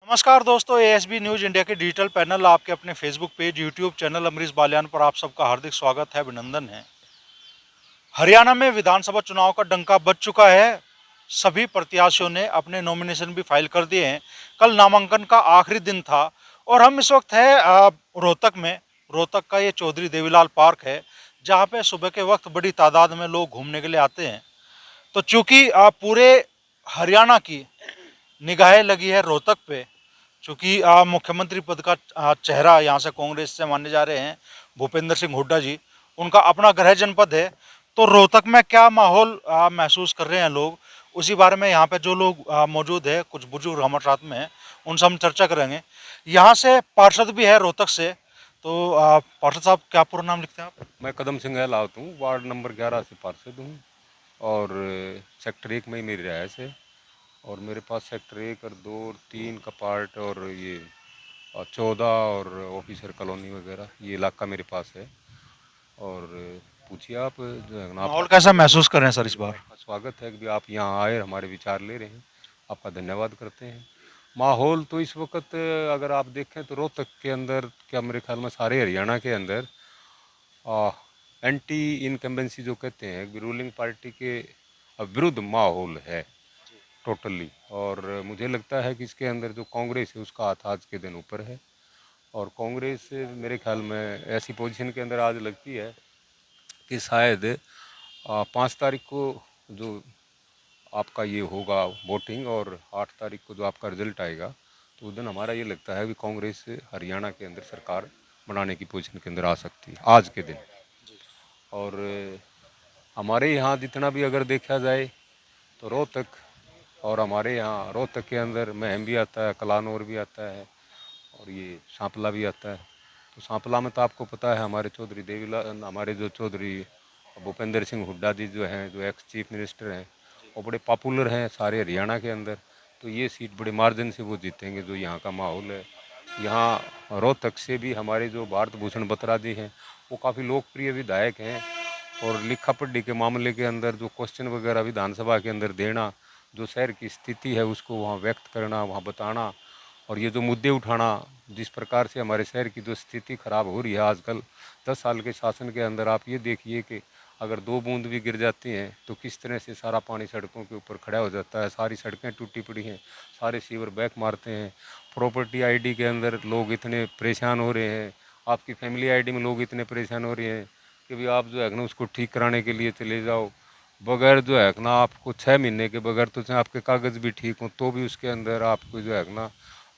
नमस्कार दोस्तों, ASB news India के डिजिटल पैनल आपके अपने Facebook page, YouTube channel Amrish Baliyan पर आप सबका हार्दिक स्वागत है, अभिनंदन है। हरियाणा में विधानसभा चुनाव का डंका बज चुका है। सभी प्रत्याशियों ने अपने नॉमिनेशन भी फाइल कर दिए हैं। कल नामांकन का आखिरी दिन था और हम इस वक्त है रोहतक में। रोहतक का ये चौधरी देवीलाल पार्क है, जहाँ पे सुबह के वक्त बड़ी तादाद में लोग घूमने के लिए आते हैं। तो चूंकि पूरे हरियाणा की निगाहें लगी है रोहतक पे, चूँकि मुख्यमंत्री पद का चेहरा यहाँ से कांग्रेस से माने जा रहे हैं भूपेंद्र सिंह हुड्डा जी, उनका अपना गृह जनपद है। तो रोहतक में क्या माहौल महसूस कर रहे हैं लोग, उसी बारे में यहाँ पे जो लोग मौजूद है, कुछ बुजुर्ग हमारे साथ में हैं, उनसे हम चर्चा करेंगे। यहाँ से पार्षद भी है रोहतक से। तो पार्षद साहब, क्या पूरा नाम लिखते हैं आप? मैं कदम सिंह लाउत हूँ, वार्ड नंबर 11 से पार्षद हूँ और सेक्टर 1 में ही मेरी रिहाइश है। और मेरे पास सेक्टर 1 और 2 और 3 का पार्ट और ये 14 और ऑफिसर कॉलोनी वगैरह ये इलाका मेरे पास है। और पूछिए आप, जो है ना, माहौल कैसा महसूस कर रहे हैं सर इस बार? आपका स्वागत है कि आप यहाँ आए, हमारे विचार ले रहे हैं, आपका धन्यवाद करते हैं। माहौल तो इस वक्त अगर आप देखें तो रोहतक के अंदर, क्या मेरे ख्याल में सारे हरियाणा के अंदर एंटी इनकम्बेंसी जो कहते हैं, रूलिंग पार्टी के विरुद्ध माहौल है टोटली। और मुझे लगता है कि इसके अंदर जो कांग्रेस है उसका हाथ आज के दिन ऊपर है। और कांग्रेस मेरे ख्याल में ऐसी पोजीशन के अंदर आज लगती है कि शायद 5 तारीख को जो आपका ये होगा वोटिंग और 8 तारीख को जो आपका रिजल्ट आएगा, तो उस दिन हमारा ये लगता है कि कांग्रेस हरियाणा के अंदर सरकार बनाने की पोजीशन के अंदर आ सकती है आज के दिन। और हमारे यहाँ जितना भी अगर देखा जाए तो रोहतक, और हमारे यहाँ रोहतक के अंदर महम भी आता है, कलानौर भी आता है और ये सांपला भी आता है। तो सांपला में तो आपको पता है हमारे चौधरी देवीलाल, हमारे जो चौधरी भूपेंद्र सिंह हुड्डा जी जो हैं, जो एक्स चीफ मिनिस्टर हैं, वो बड़े पॉपुलर हैं सारे हरियाणा के अंदर। तो ये सीट बड़े मार्जिन से वो जीतेंगे। जो यहाँ का माहौल है, यहाँ रोहतक से भी हमारे जो भारत भूषण बत्रा जी हैं, वो काफ़ी लोकप्रिय विधायक हैं। और लिखा पढ़ी के मामले के अंदर जो क्वेश्चन वगैरह विधानसभा के अंदर देना, जो शहर की स्थिति है उसको वहाँ व्यक्त करना, वहाँ बताना, और ये जो मुद्दे उठाना, जिस प्रकार से हमारे शहर की जो स्थिति खराब हो रही है आजकल 10 साल के शासन के अंदर, आप ये देखिए कि अगर 2 बूंद भी गिर जाती हैं तो किस तरह से सारा पानी सड़कों के ऊपर खड़ा हो जाता है। सारी सड़कें टूटी पड़ी हैं, सारे सीवर बैक मारते हैं। प्रॉपर्टी आईडी के अंदर लोग इतने परेशान हो रहे हैं, आपकी फैमिली आईडी में लोग इतने परेशान हो रहे हैं कि भी आप जो है ना उसको ठीक कराने के लिए चले जाओ, बगैर जो है ना आपको 6 महीने के बगैर तो चाहे आपके कागज़ भी ठीक हों तो भी उसके अंदर आपको जो है ना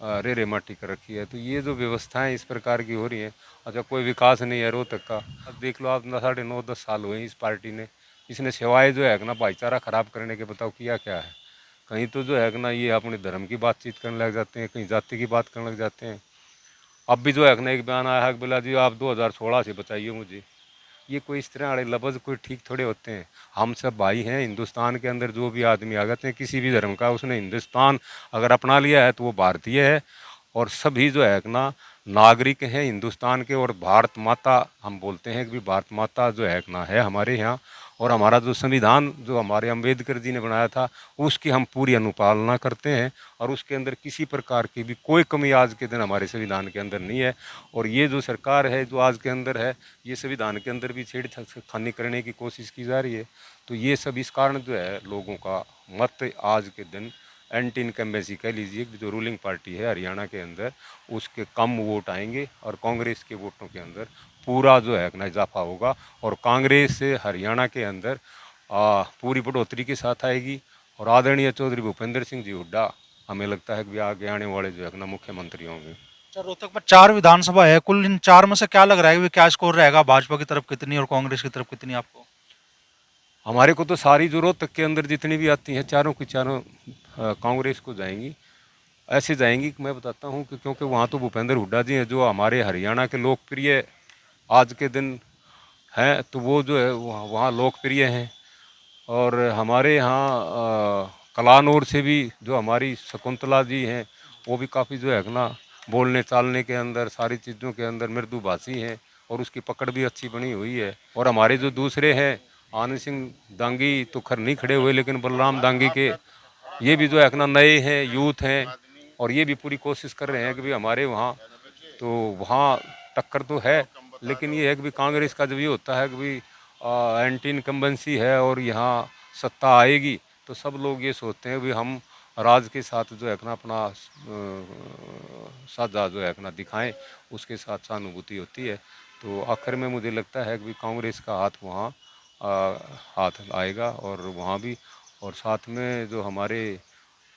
रेरे माटी कर रखी है। तो ये जो व्यवस्थाएं इस प्रकार की हो रही हैं, अच्छा कोई विकास नहीं है रोहतक का। अब देख लो आप, 9.5-10 साल हुए इस पार्टी ने, इसने सेवाएं जो है ना भाईचारा ख़राब करने के बताओ किया क्या है। कहीं तो जो है ना ये अपने धर्म की बातचीत करने लग जाते हैं, कहीं जाति की बात करने लग जाते हैं। अब भी जो है ना एक बयान आया है कि बोला जी आप 2016 से बचाइए मुझे। ये कोई इस तरह वाले लफ्ज़ कोई ठीक थोड़े होते हैं। हम सब भाई हैं हिंदुस्तान के अंदर, जो भी आदमी आ जाते हैं किसी भी धर्म का, उसने हिंदुस्तान अगर अपना लिया है तो वो भारतीय है। और सभी जो है ना नागरिक हैं हिंदुस्तान के। और भारत माता हम बोलते हैं कि भी भारत माता जो है ना है हमारे यहाँ। और हमारा जो संविधान जो हमारे अम्बेडकर जी ने बनाया था, उसकी हम पूरी अनुपालना करते हैं। और उसके अंदर किसी प्रकार की भी कोई कमी आज के दिन हमारे संविधान के अंदर नहीं है। और ये जो सरकार है जो आज के अंदर है, ये संविधान के अंदर भी छेड़खानी करने की कोशिश की जा रही है। तो ये सब इस कारण जो है लोगों का मत आज के दिन एंटी इनकम्बेंसी कह लीजिए, जो रूलिंग पार्टी है हरियाणा के अंदर, उसके कम वोट आएंगे और कांग्रेस के वोटों के अंदर पूरा जो है ना इजाफा होगा। और कांग्रेस हरियाणा के अंदर पूरी बढ़ोतरी के साथ आएगी। और आदरणीय चौधरी भूपेंद्र सिंह जी हुड्डा हमें लगता है कि आगे आने वाले जो है ना मुख्यमंत्री होंगे। सर, रोहतक में 4 विधानसभा है कुल। इन 4 में से क्या लग रहा है कि क्या स्कोर रहेगा? भाजपा की तरफ कितनी और कांग्रेस की तरफ कितनी आपको? हमारे को तो सारी जो रोहतक के अंदर जितनी भी आती हैं चारों की चारों कांग्रेस को जाएंगी। ऐसे जाएंगी कि मैं बताता हूँ कि क्योंकि वहाँ तो भूपेंद्र हुड्डा जी हैं जो हमारे हरियाणा के लोकप्रिय आज के दिन हैं, तो वो जो है वहाँ वहाँ लोकप्रिय हैं। और हमारे यहाँ कलानौर से भी जो हमारी शकुंतला जी हैं, वो भी काफ़ी जो है ना बोलने चालने के अंदर सारी चीज़ों के अंदर मृदुभाषी हैं और उसकी पकड़ भी अच्छी बनी हुई है। और हमारे जो दूसरे हैं, आनंद सिंह दांगी तो खैर नहीं खड़े हुए, लेकिन बलराम दांगी के ये भी जो है ना नए हैं, यूथ हैं। और ये भी पूरी कोशिश कर रहे हैं कि भी हमारे वहाँ तो वहाँ टक्कर तो है, लेकिन ये है कि भी कांग्रेस का जब ये होता है कि भी एंटी इनकम्बेंसी है और यहाँ सत्ता आएगी, तो सब लोग ये सोचते हैं भी हम राज के साथ जो है अपना अपना साझा जो है अपना दिखाएं, उसके साथ सहानुभूति होती है। तो आखिर में मुझे लगता है कि भी कांग्रेस का हाथ वहाँ हाथ आएगा और वहाँ भी, और साथ में जो हमारे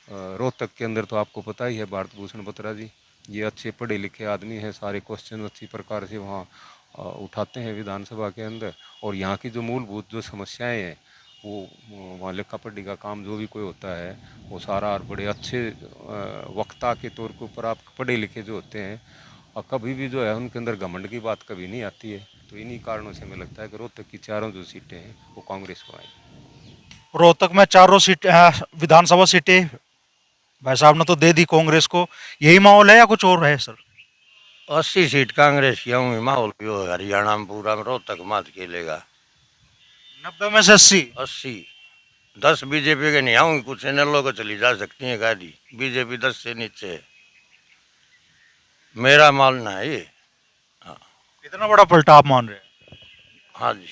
रोहतक के अंदर तो आपको पता ही है भारत भूषण बत्रा जी, ये अच्छे पढ़े लिखे आदमी हैं, सारे क्वेश्चन अच्छी प्रकार से वहाँ उठाते हैं विधानसभा के अंदर। और यहाँ की जो मूलभूत जो समस्याएं हैं वो वहाँ लिखा पढ़ी का काम जो भी कोई होता है वो सारा बड़े अच्छे वक्ता के तौर के ऊपर आप पढ़े लिखे जो होते हैं और कभी भी जो है उनके अंदर घमंड की बात कभी नहीं आती है। तो इन्हीं कारणों से हमें लगता है कि रोहतक की चारों जो सीटें हैं वो कांग्रेस को आएंगी। रोहतक में चारों सीट विधानसभा सीटें भाई साहब ने तो दे दी कांग्रेस को, यही माहौल है या कुछ और है सर? 80 सीट कांग्रेस की होंगी, माहौल भी होगा हरियाणा में पूरा में, रोहतक मत खेलेगा 90 में से 80। 80। 10 बीजेपी के नहीं आऊंगी, कुछ एनएलओ को चली जा सकती है गाड़ी, बीजेपी 10 से नीचे है, मेरा मानना है ये। इतना बड़ा पलटा आप मान रहे हैं? हाँ जी।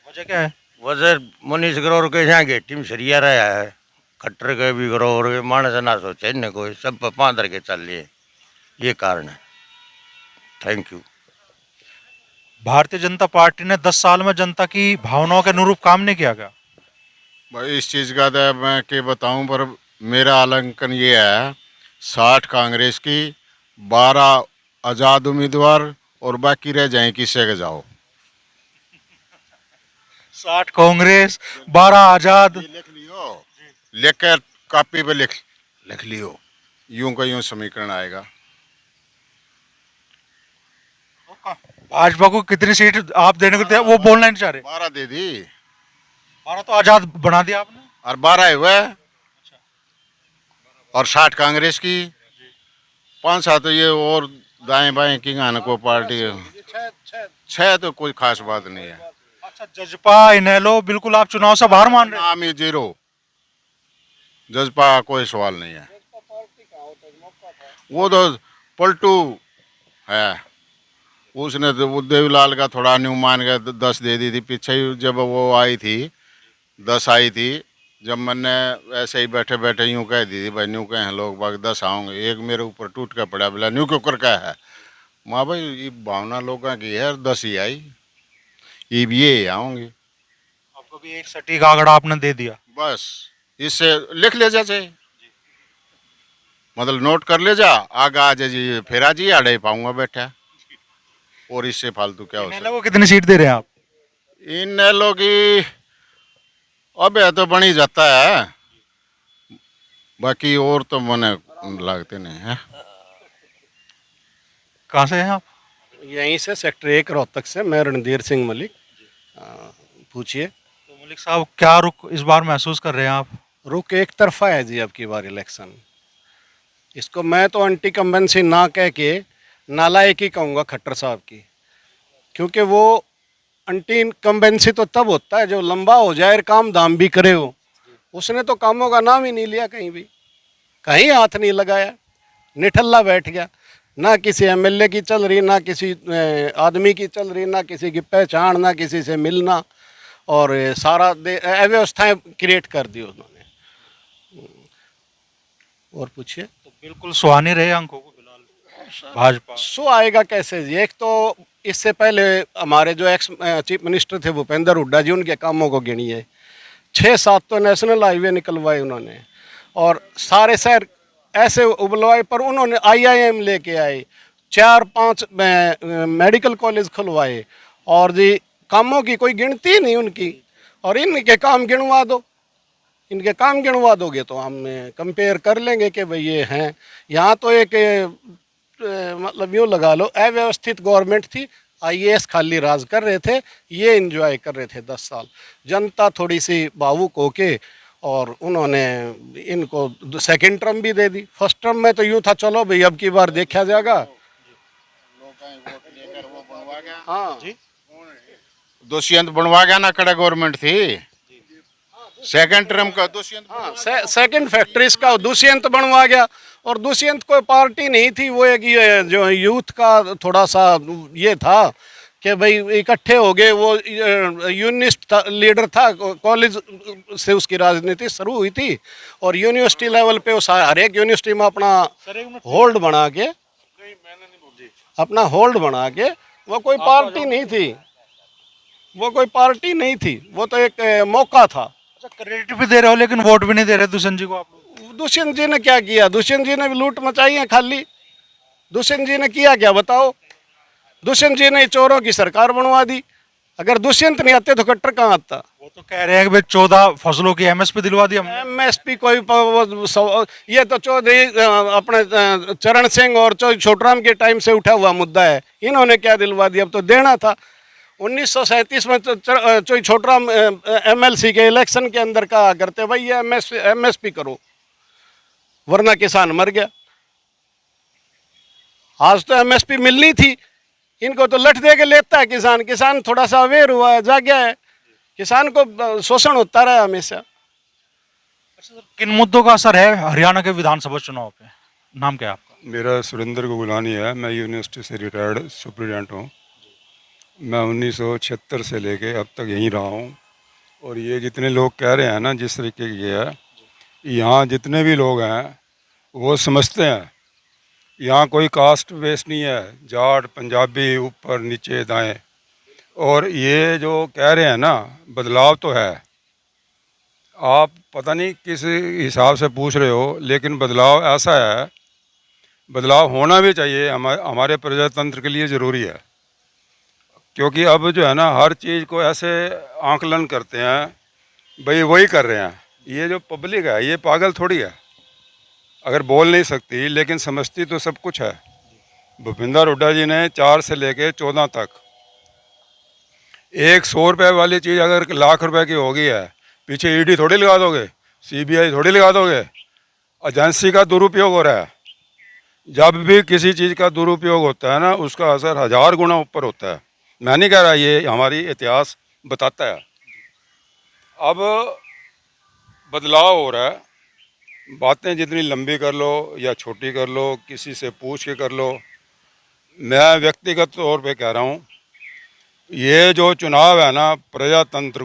वजह क्या है? वजह मनीष ग्रोवर के यहाँ गेटी में सरिया रहा है, खट्टर के भी ग्रोवर के मानस ना सोचे इन्हें कोई, सब पर पांदर के चल लिए, ये कारण है। Thank you. Bharatiya Janata party ने 10 साल में जनता की भावनाओं के अनुरूप काम नहीं किया क्या? भाई इस चीज़ का तो मैं क्या बताऊं, पर मेरा आलंकन ये है 60 कांग्रेस की, 12 आज़ाद उम्मीदवार और बाकी रह जाए किससे के जाओ। 60 कांग्रेस, 12 आजाद। लिख लियो, लिख कर कॉपी पे लिख लियो, यूं का यूं समीकरण आएगा। भाजपा को कितनी सीट आप देने को तैयार, वो बोलना नहीं चाह रहे? 12 दे दी 12 तो आजाद बना दिया आपने। और 12 हुए और 60 कांग्रेस की, 5-7 तो ये और दाएं बाएं की गाने को पार्टी, 6 तो कोई खास बात नहीं है। अच्छा, जजपा इनेलो बिल्कुल आप चुनाव से बाहर मान रहे हैं? नाम ही जीरो, जजपा कोई सवाल नहीं है, वो तो पलटू है, उसने तो वो देवीलाल का थोड़ा न्यू मान के 10 दे दी थी पीछे ही, जब वो आई थी 10 आई थी, जब मैंने ऐसे ही बैठे बैठे यूँ कह दी थी भाई न्यू कहे हैं लोग बाग 10 आऊँगे, एक मेरे ऊपर टूट के पड़ा, बोला न्यू क्यों कर क्या है, माँ भाई ये भावना लोगों की है, 10 ही आई, ये भी ये आऊँगी। आपको भी एक सटीक आंकड़ा आपने दे दिया। बस इससे लिख ले जा चाहे, मतलब नोट कर ले जा, आगे आ जा जी, फिर आज ही आड़े पाऊंगा बैठा, और इससे फालतू क्या हो सकता। इनेलो को कितनी सीट दे रहे हैं आप? इन लोग की अब तो बनी जाता है, बाकी और तो मने लगते नहीं है। कहाँ से हैं आप? यहीं से सेक्टर 1 रोहतक से, मैं रणधीर सिंह मलिक। पूछिए। तो मलिक साहब क्या रुख इस बार महसूस कर रहे हैं आप? रुख एक तरफा है जी अब की बार इलेक्शन, इसको मैं तो एंटी कंबेंसी ना कह के नालायक ही कहूँगा खट्टर साहब की, क्योंकि वो एंटी इनकम्बेंसी तो तब होता है जो लंबा हो जाए, काम दाम भी करे हो। उसने तो कामों का नाम ही नहीं लिया, कहीं भी कहीं हाथ नहीं लगाया, निठल्ला बैठ गया, ना किसी एमएलए की चल रही, ना किसी आदमी की चल रही, ना किसी की पहचान, ना किसी से मिलना, और सारा अव्यवस्थाएं क्रिएट कर दी उन्होंने। और पूछिए। तो बिल्कुल सुहाने रहे अंकों को फिलहाल भाजपा। सो आएगा कैसे जी? एक तो इससे पहले हमारे जो एक्स चीफ मिनिस्टर थे भूपेंद्र हुड्डा जी, उनके कामों को गिनिए, 6-7 तो नेशनल हाईवे निकलवाए उन्होंने, और सारे शहर ऐसे उबलवाए, पर उन्होंने आईआईएम लेके आए, 4-5 मेडिकल कॉलेज खुलवाए, और जी कामों की कोई गिनती नहीं उनकी। और इनके काम गिनवा दो, इनके काम गिनवा दोगे तो हम कंपेयर कर लेंगे कि भाई ये हैं। यहाँ तो एक मतलब यूँ लगा लो अव्यवस्थित गवर्नमेंट थी, आईएएस खाली राज कर रहे थे, ये एंजॉय कर रहे थे 10 साल। जनता थोड़ी सी भावुक होके और उन्होंने इनको सेकंड टर्म भी दे दी। फर्स्ट टर्म में तो यूँ था चलो भाई अब की बार देखा जाएगा। हाँ जी, दुष्यंत बनवा गया ना, कड़ा गवर्नमेंट थी, सेकंड टर्म का दुष्यंत, हाँ सेकंड फैक्ट्रीज का दुष्यंत बनवा गया, और दुष्यंत कोई पार्टी नहीं थी, वो एक ये जो यूथ का थोड़ा सा ये था कि भाई इकट्ठे हो गए। वो यूनिस्ट लीडर था, कॉलेज से उसकी राजनीति शुरू हुई थी और यूनिवर्सिटी लेवल पे उस हर एक यूनिवर्सिटी में अपना होल्ड बना के वो कोई पार्टी नहीं थी, वो कोई पार्टी नहीं थी, वो तो एक मौका था। अच्छा, क्रेडिट भी दे रहे हो लेकिन वोट भी नहीं दे रहे दुष्यंत जी को आप लोग। दुष्यंत जी ने क्या किया? दुष्यंत जी ने भी लूट मचाई है खाली। दुष्यंत जी ने किया क्या बताओ? दुष्यंत जी ने चोरों की सरकार बनवा दी। अगर दुष्यंत नहीं आते तो खट्टर कहाँ आता? वो तो कह रहे हैं कि भाई 14 फसलों की एमएसपी दिलवा दी हमने। एमएसपी कोई ये तो चौधरी अपने चरण सिंह और चौधरी छोटराम के टाइम से उठा हुआ मुद्दा है। इन्होंने क्या दिलवा दिया? अब तो देना था। 1937 में चौधरी छोटराम एमएलसी के इलेक्शन के अंदर कहा करते भाई ये एमएसपी करो वरना किसान मर गया। आज तो एमएसपी मिलनी थी, इनको तो लठ दे के लेता है किसान। किसान थोड़ा सा अवेयर हुआ है, जागया है। किसान को शोषण होता रहा हमेशा। अच्छा सर, किन मुद्दों का असर है हरियाणा के विधानसभा चुनाव पे? नाम क्या है आपका? मेरा सुरेंद्र गोगुलानी है। मैं यूनिवर्सिटी से रिटायर्ड सुप्रिटेंडेंट हूँ। मैं 1976 से लेके अब तक यहीं रहा हूँ। और ये जितने लोग कह रहे हैं ना जिस तरीके की है, यहाँ जितने भी लोग हैं वो समझते हैं यहाँ कोई कास्ट बेस नहीं है, जाट पंजाबी ऊपर नीचे दाएं। और ये जो कह रहे हैं ना बदलाव तो है, आप पता नहीं किस हिसाब से पूछ रहे हो, लेकिन बदलाव ऐसा है, बदलाव होना भी चाहिए, हमारे प्रजातंत्र के लिए ज़रूरी है। क्योंकि अब जो है ना हर चीज़ को ऐसे आंकलन करते हैं भाई वही कर रहे हैं। ये जो पब्लिक है ये पागल थोड़ी है, अगर बोल नहीं सकती लेकिन समझती तो सब कुछ है। भूपिंदर हुड्डा जी ने 4 से लेके 14 तक एक 100 रुपये वाली चीज़ अगर लाख रुपए की हो गई है, पीछे ईडी थोड़ी लगा दोगे, सीबीआई थोड़ी लगा दोगे। एजेंसी का दुरुपयोग हो रहा है। जब भी किसी चीज़ का दुरुपयोग होता है ना उसका असर 1000 गुना ऊपर होता है। मैं नहीं कह रहा, ये हमारी इतिहास बताता है। अब बदलाव हो रहा है, बातें जितनी लंबी कर लो या छोटी कर लो, किसी से पूछ के कर लो। मैं व्यक्तिगत तौर पे कह रहा हूँ ये जो चुनाव है ना प्रजातंत्र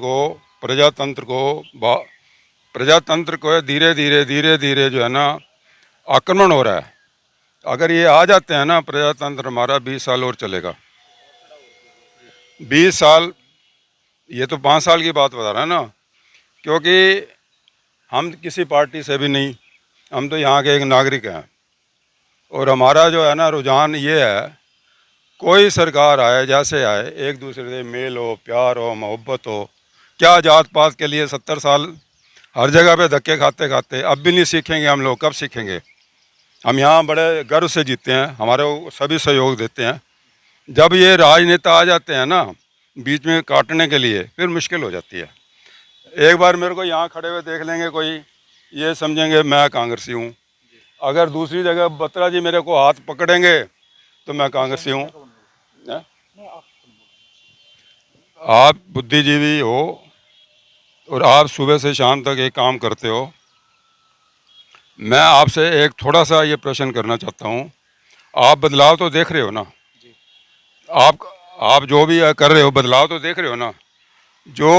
को धीरे धीरे जो है ना आक्रमण हो रहा है। अगर ये आ जाते हैं ना प्रजातंत्र हमारा 20 साल और चलेगा। 20 साल, ये तो 5 साल की बात बता रहा है ना, क्योंकि हम किसी पार्टी से भी नहीं, हम तो यहाँ के एक नागरिक हैं। और हमारा जो है ना रुझान ये है कोई सरकार आए जैसे आए, एक दूसरे से मेल हो, प्यार हो, मोहब्बत हो। क्या जात पात के लिए 70 साल हर जगह पे धक्के खाते खाते अब भी नहीं सीखेंगे हम लोग? कब सीखेंगे? हम यहाँ बड़े गर्व से जीते हैं, हमारे सभी सहयोग देते हैं। जब ये राजनेता आ जाते हैं ना बीच में काटने के लिए, फिर मुश्किल हो जाती है। एक बार मेरे को यहाँ खड़े हुए देख लेंगे कोई, ये समझेंगे मैं कांग्रेसी हूँ। अगर दूसरी जगह बत्रा जी मेरे को हाथ पकड़ेंगे तो मैं कांग्रेसी हूँ। आप बुद्धिजीवी हो और आप सुबह से शाम तक एक काम करते हो। मैं आपसे एक थोड़ा सा ये प्रश्न करना चाहता हूँ, आप बदलाव तो देख रहे हो ना? आप जो भी कर रहे हो बदलाव तो देख रहे हो ना? जो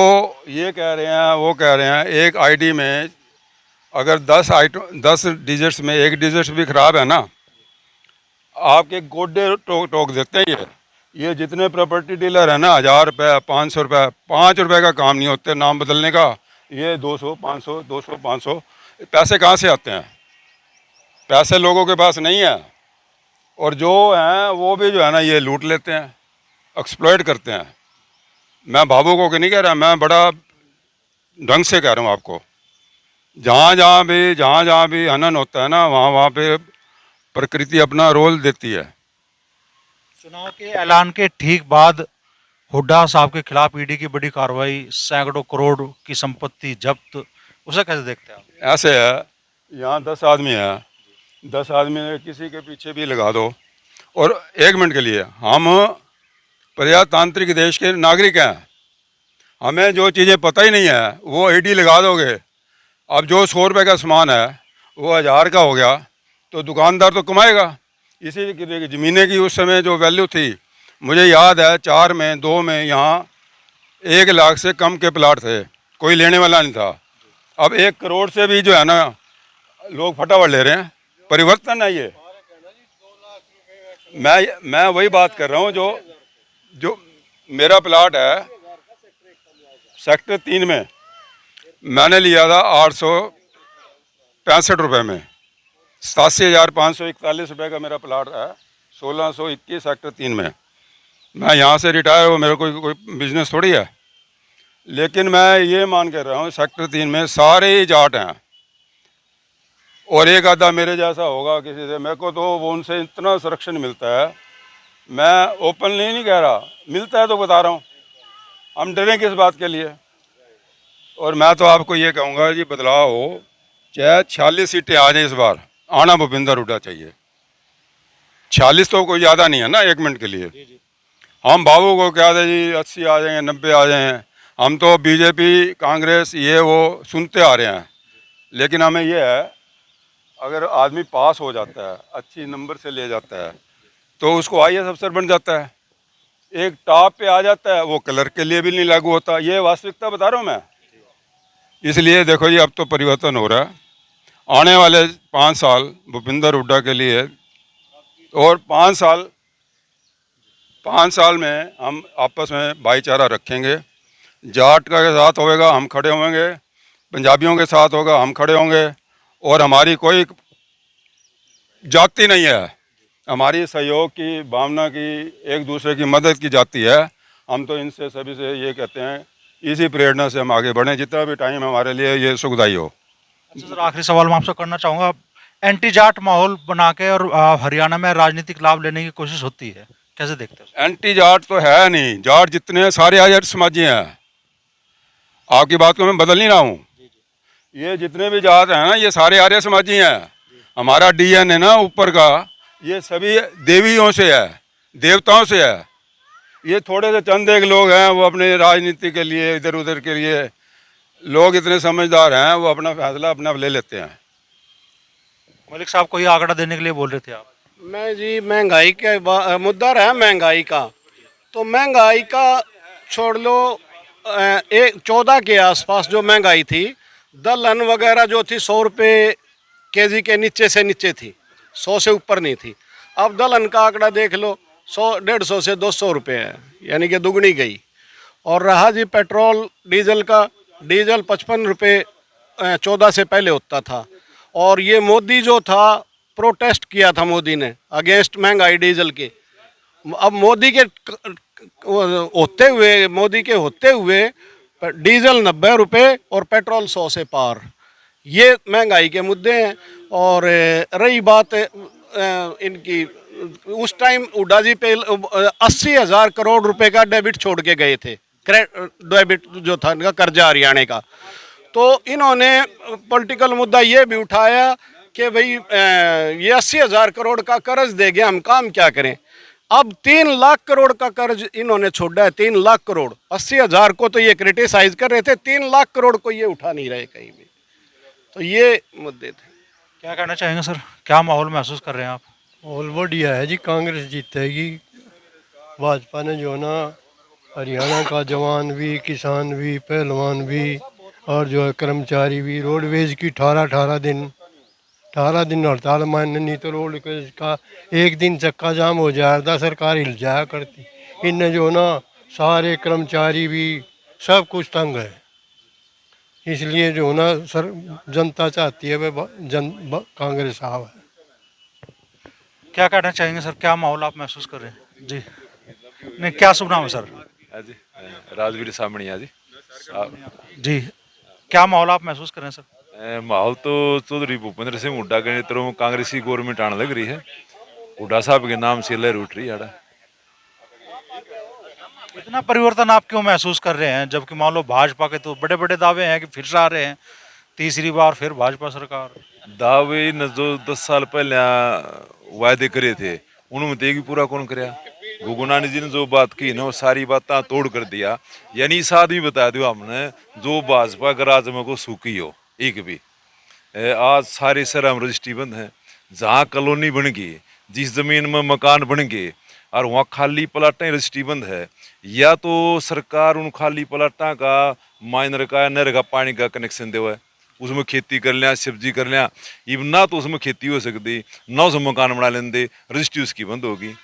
ये कह रहे हैं वो कह रहे हैं एक आईडी में अगर 10 डिजिट्स में एक डिजिट भी खराब है ना, आपके गोडे टोक देते हैं। ये जितने प्रॉपर्टी डीलर है ना 1000 रुपये 500 रुपये, 5 रुपये का काम नहीं होते नाम बदलने का। ये 200 500 200 500 पैसे कहाँ से आते हैं? पैसे लोगों के पास नहीं है। और जो हैं वो भी जो है ना ये लूट लेते हैं, एक्सप्लॉइट करते हैं। मैं भावुक होकर नहीं कह रहा, मैं बड़ा ढंग से कह रहा हूँ आपको। जहाँ जहाँ भी हनन होता है ना वहाँ पे प्रकृति अपना रोल देती है। चुनाव के ऐलान के ठीक बाद हुड्डा साहब के खिलाफ ईडी की बड़ी कार्रवाई, सैकड़ों करोड़ की संपत्ति जब्त, उसे कैसे देखते हैं आप? ऐसे है, यहाँ 10 आदमी है, 10 आदमी किसी के पीछे भी लगा दो। और 1 मिनट के लिए हम प्रजातांत्रिक देश के नागरिक हैं, हमें जो चीज़ें पता ही नहीं है वो ईडी लगा दोगे। अब जो 100 रुपये का सामान है वो 1000 का हो गया, तो दुकानदार तो कमाएगा। इसी की ज़मीनें की उस समय जो वैल्यू थी, मुझे याद है 4 में 2 में यहाँ 1 लाख से कम के प्लाट थे, कोई लेने वाला नहीं था। अब 1 करोड़ से भी जो है ना लोग फटाफट ले रहे हैं। परिवर्तन है ये। मैं वही बात कर रहा हूँ, जो मेरा प्लाट है सेक्टर 3 में, मैंने लिया था 865 रुपये में। 87,541 रुपये का मेरा प्लाट है, 1621 सेक्टर 3 में। मैं यहाँ से रिटायर हूँ, मेरा कोई बिजनेस थोड़ी है। लेकिन मैं ये मान कर रहा हूँ सेक्टर 3 में सारे ही जाट हैं, और एक आधा मेरे जैसा होगा किसी से। मेरे को तो वो उनसे इतना संरक्षण मिलता है, मैं ओपनली नहीं कह रहा, मिलता है तो बता रहा हूँ। हम डरें किस बात के लिए। और मैं तो आपको ये कहूँगा जी, बदलाव हो, चाहे 46 सीटें आ जाए इस बार, आना भूपिंदर हुड्डा चाहिए। 46 तो कोई ज़्यादा नहीं है ना 1 मिनट के लिए। हम बाबू को क्या दे जी 80 आ जाएंगे, 90 आ जाएंगे। हम तो बीजेपी कांग्रेस ये वो सुनते आ रहे हैं। लेकिन हमें ये है, अगर आदमी पास हो जाता है, अच्छी नंबर से ले जाता है, तो उसको IAS अफसर बन जाता है। एक टॉप पे आ जाता है, वो क्लर्क के लिए भी नहीं लागू होता। ये वास्तविकता बता रहा हूँ मैं। इसलिए देखो जी, अब तो परिवर्तन हो रहा है। आने वाले 5 साल भूपिंदर हुड्डा के लिए, और 5 साल में हम आपस में भाईचारा रखेंगे। जाट का के साथ होगा हम खड़े होंगे, पंजाबियों के साथ होगा हम खड़े होंगे। और हमारी कोई जाति नहीं है, हमारी सहयोग की भावना की, एक दूसरे की मदद की जाति है। हम तो इनसे सभी से ये कहते हैं, इसी प्रेरणा से हम आगे बढ़ें, जितना भी टाइम हमारे लिए ये सुखदायी हो। अच्छा सर, आखिरी सवाल मैं आपसे करना चाहूँगा। एंटी जाट माहौल बना के और हरियाणा में राजनीतिक लाभ लेने की कोशिश होती है, कैसे देखते हो? एंटी जाट तो है नहीं, जाट जितने हैं सारे आर्य समाजी हैं। आपकी बात को मैं बदल नहीं रहा हूँ। ये जितने भी जात हैं ना, ये सारे आर्य समाजी हैं। हमारा DNA है ना ऊपर का, ये सभी देवियों से है, देवताओं से है। ये थोड़े से चंद एक लोग हैं, वो अपने राजनीति के लिए, इधर उधर के लिए, लोग इतने समझदार हैं, वो अपना फैसला अपना ले लेते हैं। मलिक साहब को ये आंकड़ा देने के लिए बोल रहे थे आप। मैं जी महंगाई का मुद्दा रहा महंगाई का, तो महंगाई का छोड़ लो। 14 के आसपास जो महंगाई थी, दलहन वगैरह जो थी 100 रुपये केजी के नीचे से नीचे थी, 100 से ऊपर नहीं थी। अब दलहन का आंकड़ा देख लो, 100-150 से 200 रुपये है, यानी कि दुगनी गई। और रहा जी पेट्रोल डीजल का, डीजल 55 रुपये 14 से पहले होता था। और ये मोदी जो था, प्रोटेस्ट किया था मोदी ने अगेंस्ट महंगाई डीजल के। अब मोदी के होते हुए डीजल 90 रुपये और पेट्रोल 100 से पार। ये महंगाई के मुद्दे हैं। और रही बात इनकी, उस टाइम हुड्डा जी पे 80,000 करोड़ रुपए का डेबिट छोड़ के गए थे, डेबिट जो था इनका कर्जा हरियाणा का। तो इन्होंने पॉलिटिकल मुद्दा ये भी उठाया कि भाई ये 80,000 करोड़ का कर्ज दे गया, हम काम क्या करें। अब 3 लाख करोड़ का कर्ज इन्होंने छोड़ा है, 3 लाख करोड़। 80,000 को तो ये क्रिटिसाइज कर रहे थे, 3 लाख करोड़ को ये उठा नहीं रहे कहीं भी। तो ये मुद्दे थे। क्या कहना चाहेंगे सर, क्या माहौल महसूस कर रहे हैं आप? माहौल बढ़िया है जी, कांग्रेस जीतेगी। भाजपा ने जो ना हरियाणा का जवान भी, किसान भी, पहलवान भी और जो है कर्मचारी भी, रोडवेज की 18 दिन हड़ताल मानने, नहीं तो रोडवेज का एक दिन चक्का जाम हो जाता, सरकार हिल जाया करती। इनने जो ना सारे कर्मचारी भी सब कुछ तंग है। इसलिए जो ना सर जनता चाहती है वह कांग्रेस साहब है। क्या कहना चाहेंगे सर, क्या माहौल आप महसूस कर रहे हैं? जी नहीं, क्या शुभ नाम है सर? जी राजवीर सामणिया जी। जी, क्या माहौल आप महसूस कर रहे हैं सर? माहौल तो चौधरी भूपेंद्र सिंह हुड्डा के नेतृत्व में कांग्रेस की गवर्नमेंट आने लग रही है। हुड्डा साहब के नाम से लहर उठ रही है। इतना परिवर्तन आप क्यों महसूस कर रहे हैं, जबकि मान लो भाजपा के तो बड़े बड़े दावे हैं कि फिर से आ रहे हैं, तीसरी बार फिर भाजपा सरकार। दावे न जो 10 साल पहले वायदे करे थे, उन्होंने एक भी पूरा कौन कराया। गुरु नानक जी ने जो बात की ना, वो सारी बातें तोड़ कर दिया। यानी इस आदमी बता दो हमने, जो भाजपा के राज में को सूखी हो एक भी। आज सारे शहर हम रजिस्ट्री बंद हैं, जहाँ कॉलोनी बन गई, जिस जमीन में मकान बन गए और वहाँ खाली प्लाटें रजिस्ट्री बंद है, या तो सरकार उन खाली प्लाटा का माइनर का नहर का पानी का कनेक्शन देवा है, उसमें खेती कर लिया, सब्जी कर लिया, इवन ना तो उसमें खेती हो सकती, ना उसमें मकान बना लेंदे, रजिस्ट्री उसकी बंद होगी।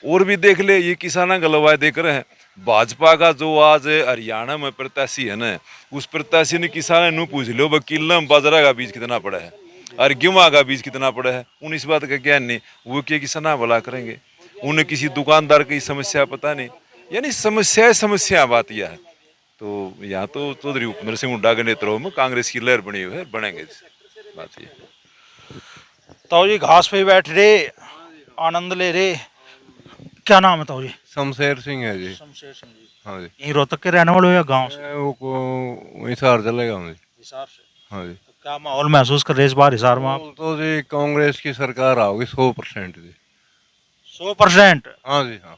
और भी देख ले, ये किसाना का लवाए देख रहे हैं, भाजपा का जो आज हरियाणा में प्रत्याशी है ना, उस प्रत्याशी ने किसान ने पूछ लो वकील में बाजरा का बीज कितना पड़ा है और गेहूं का बीज कितना पड़ा है, उन्हें इस बात का ज्ञान नहीं, वो क्या किसाना भला करेंगे, उन्हें किसी दुकानदार की समस्या पता नहीं। यानी समस्या बात यह है। तो यहाँ तो चौधरी उपनर सिंह हुड्डा के नेतृत्व में कांग्रेस की लहर बनी हुई है, बनेंगे, बात ये। ताऊ जी घास पे बैठ रहे, आनंद ले रहे, क्या नाम है ताऊ जी? शमशेर सिंह है जी। शमशेर सिंह जी। हाँ जी। यहीं रोहतक के रहने वाले हो या गाँव से? वो हिसार चलेगा मुझे। हिसार से। हाँ जी। तो क्या माहौल महसूस कर रहे इस बार हिसार में आप? तो जी कांग्रेस की सरकार आओगी 100% जी। 100%? हाँ जी हाँ।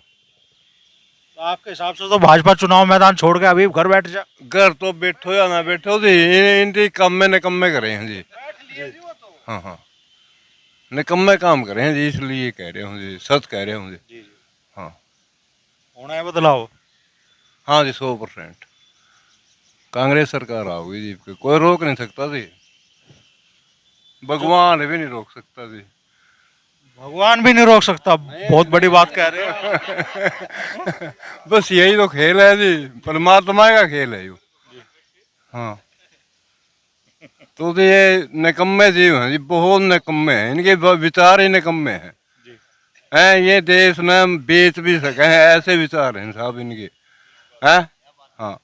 तो आपके हिसाब से तो भाजपा चुनाव मैदान छोड़ के अभी घर बैठ जा। घर तो बैठो या ना बैठो जी, इनकी कम में निकम्मे करे हैं जी। हाँ हाँ, निकम्मे काम करे हैं जी, इसलिए कह रहे हूँ जी, सच कह रहे हूँ जी। हाँ होना है बदलाव? हाँ जी 100% कांग्रेस सरकार आओगी जी, कोई रोक नहीं सकता जी, भगवान भी नहीं रोक सकता जी। भगवान भी नहीं रोक सकता, बहुत बड़ी बात कह रहे हैं। बस यही तो खेल है जी, परमात्मा का खेल है यो। हाँ तो ये निकम्मे जीव हैं जी, बहुत निकम्मे हैं, इनके विचार ही निकम्मे हैं। हैं ये देश में बेच भी सके हैं, ऐसे विचार हैं साहब इनके। हैं हाँ,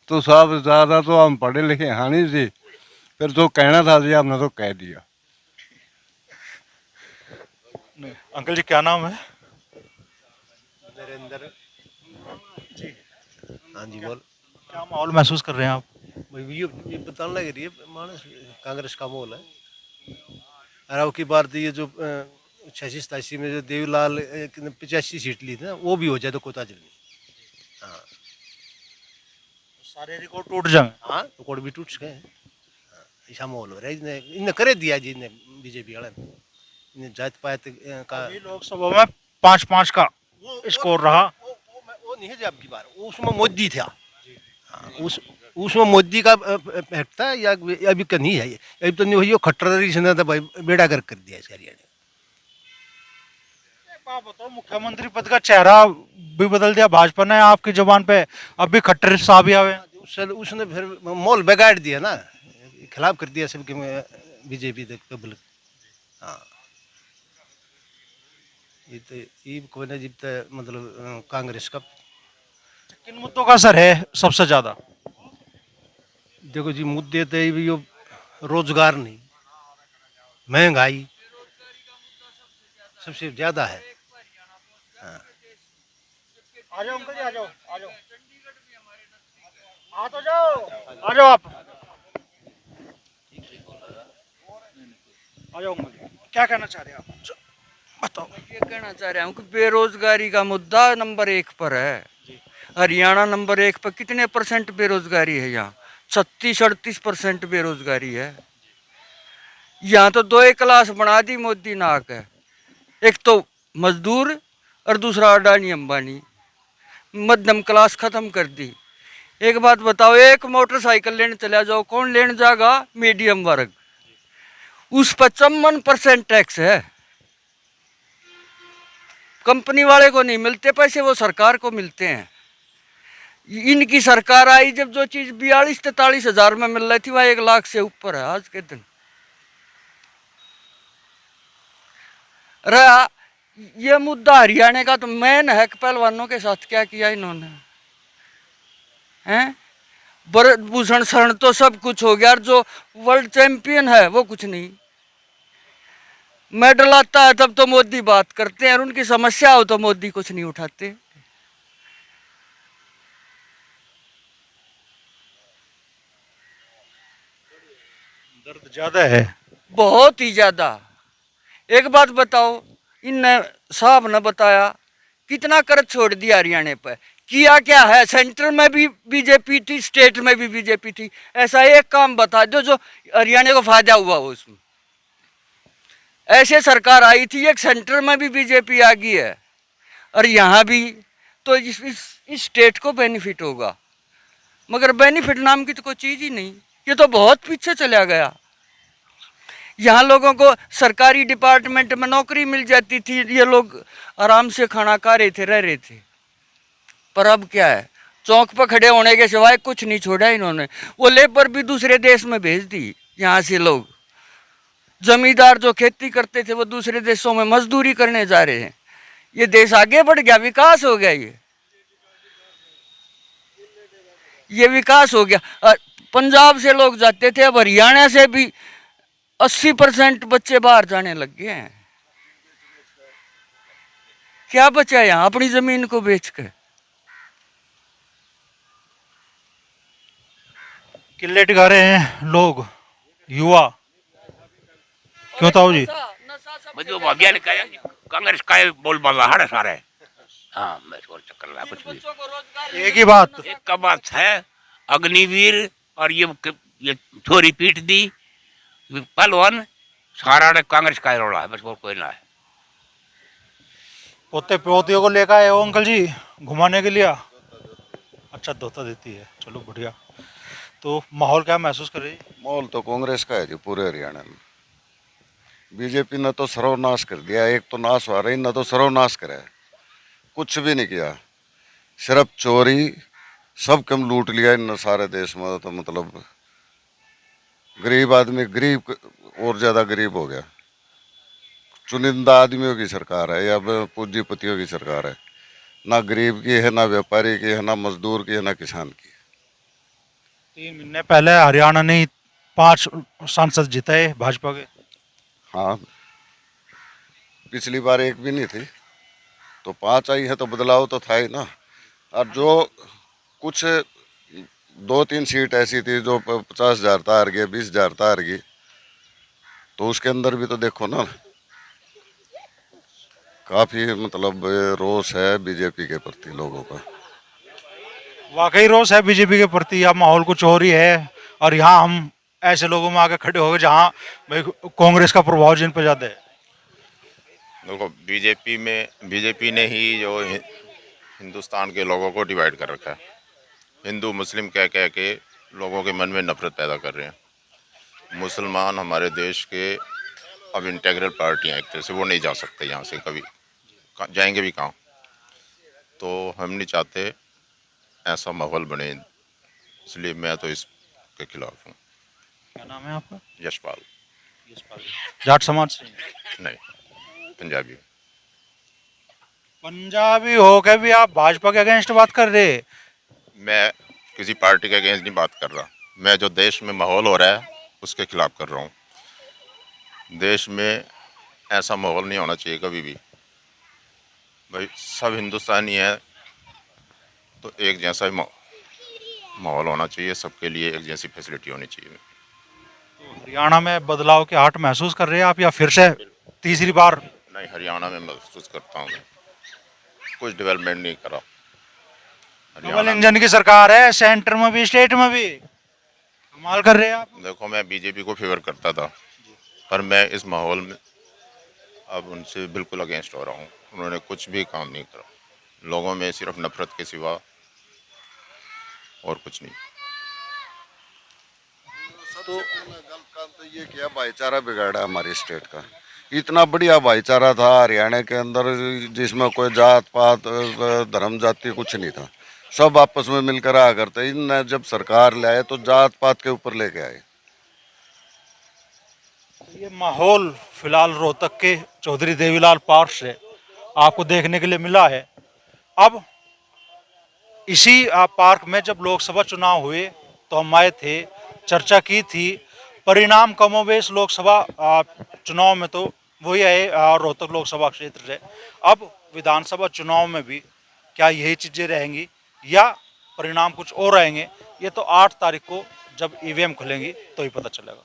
तो साहब ज़्यादा तो हम पढ़े लिखे हाँ नहीं जी, फिर जो कहना था जी आपने तो कह दिया। अंकल जी क्या नाम है? नरेंद्र जी। हाँ जी बोल। क्या माहौल महसूस कर रहे हैं आप? भाई ये बताने लग रही है मानस कांग्रेस का माहौल है। और अब की बार ये जो 86-87 में जो देवीलाल 85 सीट ली थी ना, वो भी हो जाए तो कोई ताजुब नहीं। हाँ सारे रिकॉर्ड टूट जाए। हाँ रिकॉर्ड भी टूट गए। ऐसा माहौल हो रहा है, इन्हें करे दिया जी, इन्हें बीजेपी वाले ने, इन्हें जात पात का। अभी लोकसभा में 5-5 का स्कोर रहा। वो नहीं है जी आपकी बार, उसमें मोदी था। हाँ उसमें मोदी का फैक्ट था, या अभी का नहीं है, अभी तो नहीं हुई, खट्टर से तो भाई बेड़ा कर दिया इस हरियाणा ने। आप बताओ, मुख्यमंत्री पद का चेहरा भी बदल दिया भाजपा ने आपकी जुबान पे, अब भी खट्टर साहब ही आवे। उसने फिर माहौल बिगाड़ दिया ना, खिलाफ कर दिया सबके बीजेपी पब्लिक। हाँ ये तो ये कोई ना जीतता मतलब कांग्रेस का। किन मुद्दों का असर है सबसे ज्यादा? देखो जी मुद्दे तो ये रोजगार नहीं, महंगाई सबसे ज्यादा है। हाँ आ जाओ अंकल जी, आ जाओ, आ जाओ, आ तो जाओ, आ जाओ आप, आ जाओ अंकल जी, क्या कहना चाह रहे हैं आप? बताओ। ये कहना चाह रहा हूँ कि बेरोजगारी का मुद्दा नंबर 1 पर है। हरियाणा नंबर 1 पर कितने % बेरोजगारी है? यहाँ 36-38% बेरोजगारी है। यहाँ तो 2 क्लास बना दी मोदी नाक है, एक तो मजदूर और दूसरा अडानी अंबानी, मध्यम क्लास खत्म कर दी। एक बात बताओ, एक मोटरसाइकिल लेने चला जाओ, कौन लेने जाएगा? मीडियम वर्ग। उस पर 54% टैक्स है। कंपनी वाले को नहीं मिलते पैसे, वो सरकार को मिलते हैं। इनकी सरकार आई जब जो चीज 42-43 हजार में मिल रही थी, वह 1 लाख से ऊपर है आज के दिन। रहा ये मुद्दा हरियाणा का, तो मैन है कि पहलवानों के साथ क्या किया इन्होंने, हैं? ब्रजभूषण शरण तो सब कुछ हो गया, जो वर्ल्ड चैंपियन है वो कुछ नहीं। मेडल आता है तब तो मोदी बात करते हैं, और उनकी समस्या हो तो मोदी कुछ नहीं उठाते। दर्द ज्यादा है, बहुत ही ज्यादा। एक बात बताओ, इन साहब ने बताया कितना कर्ज छोड़ दिया हरियाणा पर, किया क्या है? सेंटर में भी बीजेपी थी, स्टेट में भी बीजेपी थी। ऐसा एक काम बता दो जो हरियाणा को फायदा हुआ हो उसमें। ऐसे सरकार आई थी, एक सेंटर में भी बीजेपी आ गई है और यहाँ भी, तो इस स्टेट को बेनिफिट होगा, मगर बेनिफिट नाम की तो कोई चीज़ ही नहीं। ये तो बहुत पीछे चला गया। यहाँ लोगों को सरकारी डिपार्टमेंट में नौकरी मिल जाती थी, ये लोग आराम से खाना खा रहे थे, रह रहे थे। पर अब क्या है, चौक पर खड़े होने के सिवाय कुछ नहीं छोड़ा इन्होंने। वो लेबर भी दूसरे देश में भेज दी। यहाँ से लोग जमींदार जो खेती करते थे वो दूसरे देशों में मजदूरी करने जा रहे हैं। ये देश आगे बढ़ गया, विकास हो गया। ये विकास हो गया। पंजाब से लोग जाते थे, अब हरियाणा से भी 80% बच्चे बाहर जाने लग गए हैं। क्या बचा यहाँ अपनी जमीन को बेच के? किले टिका रहे हैं लोग, युवा, क्यों ताऊ जी? मुझे वो अभियान का कांग्रेस का बोल बाला हर सारे। हाँ, मैं और चक्कर ला कुछ भी। एक ही बात, एक का बात है, अग्निवीर और ये छोरी पीट दी पहलवान, सारा ने कांग्रेस का रोड़ा है, बस और कोई ना है। पोते पोतियों को लेकर आए हो अंकल जी घुमाने के लिए? अच्छा, धोता देती है, चलो बढ़िया। तो माहौल क्या महसूस कर रही है? माहौल तो कांग्रेस का है जी पूरे हरियाणा में। बीजेपी ने तो सर्वनाश कर दिया। एक तो नाश हो रही, न तो सर्वनाश करा है। कुछ भी नहीं किया, सिर्फ चोरी, सब कम लूट लिया इन सारे देश में। तो मतलब गरीब आदमी गरीब और ज़्यादा गरीब हो गया। चुनिंदा आदमियों की सरकार है या पूंजीपतियों की सरकार है। ना गरीब की है, ना व्यापारी की है, ना मजदूर की है, ना किसान की। 3 महीने पहले हरियाणा ने 5 सांसद जिताए भाजपा के। हाँ, पिछली बार एक भी नहीं थी, तो 5 आई है, तो बदलाव तो था ही ना। और जो कुछ 2-3 सीट ऐसी थी जो 50,000 हार गए, 20,000 हार गई, तो उसके अंदर भी तो देखो ना, काफी मतलब रोष है बीजेपी के प्रति लोगों का। वाकई रोष है बीजेपी के प्रति, या माहौल कुछ और ही है? और यहाँ हम ऐसे लोगों में आके खड़े हो गए जहाँ भाई कांग्रेस का प्रभाव जिन पर ज्यादा है। देखो, बीजेपी ने ही जो हिंदुस्तान के लोगों को डिवाइड कर रखा है। हिंदू मुस्लिम कह कह के लोगों के मन में नफरत पैदा कर रहे हैं। मुसलमान हमारे देश के अब इंटेग्रल पार्टी हैं एक तरह से, वो नहीं जा सकते यहाँ से, कभी जाएंगे भी कहाँ। तो हम नहीं चाहते ऐसा माहौल बने, इसलिए मैं तो इसके खिलाफ हूँ। क्या नाम है आपका? यशपाल। जाट समाज से? नहीं, पंजाबी। पंजाबी हो के भी आप भाजपा के अगेंस्ट बात कर रहे? मैं किसी पार्टी के अगेंस्ट नहीं बात कर रहा, मैं जो देश में माहौल हो रहा है उसके खिलाफ कर रहा हूँ। देश में ऐसा माहौल नहीं होना चाहिए कभी भी। भाई सब हिंदुस्तानी है तो एक जैसा ही माहौल होना चाहिए, सबके लिए एक जैसी फैसिलिटी होनी चाहिए। हरियाणा में बदलाव के हाट महसूस कर रहे हैं आप, या फिर से तीसरी बार? नहीं, हरियाणा में महसूस करता हूँ मैं, कुछ डेवलपमेंट नहीं करा। डबल इंजन की सरकार है, सेंटर में भी स्टेट में भी, कमाल कर रहे हैं आप। देखो, मैं बीजेपी को फेवर करता था, पर मैं इस माहौल में अब उनसे बिल्कुल अगेंस्ट हो रहा हूँ। उन्होंने कुछ भी काम नहीं करा, लोगों में सिर्फ नफरत के सिवा और कुछ नहीं। तो गलत काम तो ये किया, भाईचारा बिगाड़ा हमारी स्टेट का। इतना बढ़िया भाईचारा था हरियाणा के अंदर, जिसमें कोई जात पात धर्म जाति कुछ नहीं था, सब आपस में मिलकर आ करते। इन जब सरकार ले आए तो जात पात के ऊपर लेके आए। ये माहौल फिलहाल रोहतक के चौधरी देवीलाल पार्क से आपको देखने के लिए मिला है। अब इसी पार्क में जब लोकसभा चुनाव हुए तो हम आए थे, चर्चा की थी। परिणाम कमोबेश लोकसभा चुनाव में तो वही आए रोहतक लोकसभा क्षेत्र से। अब विधानसभा चुनाव में भी क्या यही चीज़ें रहेंगी या परिणाम कुछ और रहेंगे, ये तो 8 तारीख को जब ईवीएम खुलेंगी तो ही पता चलेगा।